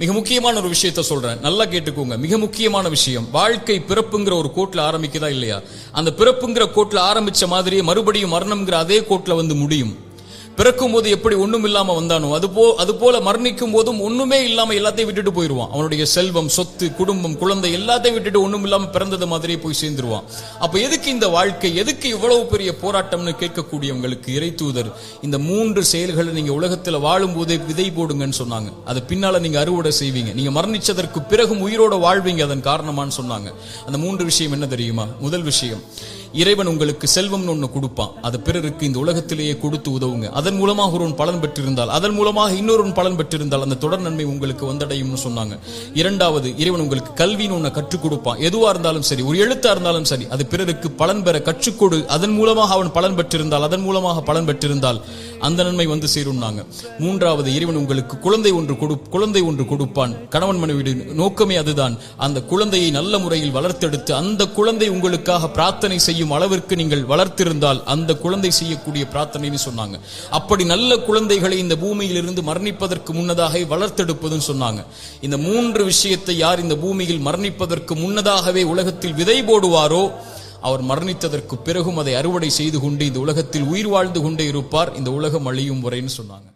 மிக முக்கியமான ஒரு விஷயத்த சொல்றேன், நல்லா கேட்டுக்கோங்க. மிக முக்கியமான விஷயம், வாழ்க்கை பிறப்புங்கிற ஒரு கோட்ல ஆரம்பிக்குதா இல்லையா? அந்த பிறப்புங்கிற கோட்ல ஆரம்பிச்ச மாதிரியே மறுபடியும் மரணம்ங்கிற அதே கோட்ல வந்து முடியும். பிறக்கும் போது எப்படி ஒண்ணும் இல்லாம வந்தானோ அது போல மரணிக்கும் போதும் ஒண்ணுமே இல்லாம எல்லாத்தையும் விட்டுட்டு போயிருவான். அவனுடைய செல்வம், சொத்து, குடும்பம், குழந்தை எல்லாத்தையும் விட்டுட்டு ஒண்ணும் இல்லாம பிறந்தது மாதிரியே போய் சேர்ந்துருவான். அப்ப எதுக்கு இந்த வாழ்க்கை, எதுக்கு இவ்வளவு பெரிய போராட்டம்னு கேட்கக்கூடியவங்களுக்கு இறை தூதர் இந்த 3 செயல்களை நீங்க உலகத்துல வாழும் போதே விதை போடுங்கன்னு சொன்னாங்க. அது பின்னால நீங்க அறுவடை செய்வீங்க, நீங்க மரணிச்சதற்கு பிறகும் உயிரோட வாழ்வீங்க, அதன் காரணமான்னு சொன்னாங்க. அந்த 3 விஷயம் என்ன தெரியுமா? முதல் விஷயம், இறைவன் உங்களுக்கு செல்வம்னு ஒண்ணு கொடுப்பான், அது பிறருக்கு இந்த உலகத்திலேயே கொடுத்து உதவுங்க. அதன் மூலமாக ஒருவன் பலன் பெற்றிருந்தால், அதன் மூலமாக இன்னொரு பலன் பெற்றிருந்தால் அந்த தொடர் நன்மை உங்களுக்கு வந்தடையும்னு சொன்னாங்க. இரண்டாவது, இறைவன் உங்களுக்கு கல்வின்னு ஒண்ணு கற்றுக் கொடுப்பான். எதுவா இருந்தாலும் சரி, ஒரு எழுத்தா இருந்தாலும் சரி, அது பிறருக்கு பலன் பெற கற்றுக்கொடு. அதன் மூலமாக அவன் பலன் பெற்றிருந்தால், அதன் மூலமாக பலன் பெற்றிருந்தால் அந்த நன்மை வந்து சேரும்னாங்க. மூன்றாவது, இறைவன் உங்களுக்கு குழந்தை ஒன்று கொடுப்பான். கணவன் மனைவி நோக்கமே அதுதான். அந்த குழந்தையை நல்ல முறையில் வளர்த்தெடுத்து அந்த குழந்தை உங்களுக்காக பிரார்த்தனை செய்யும் அளவிற்கு நீங்கள் வளர்த்திருந்தால் அந்த குழந்தை செய்யக்கூடிய பிரார்த்தனைன்னு சொன்னாங்க. அப்படி நல்ல குழந்தைகளை இந்த பூமியில் இருந்து மரணிப்பதற்கு முன்னதாக வளர்த்தெடுப்பதுன்னு சொன்னாங்க. இந்த 3 விஷயத்தை யார் இந்த பூமியில் மரணிப்பதற்கு முன்னதாகவே உலகத்தில் விதை போடுவாரோ அவர் மரணித்ததற்கு பிறகும் அதை அறுவடை செய்து கொண்டு இந்த உலகத்தில் உயிர் வாழ்ந்து கொண்டே இருப்பார், இந்த உலகம் அழியும் வரைன்னு சொன்னாங்க.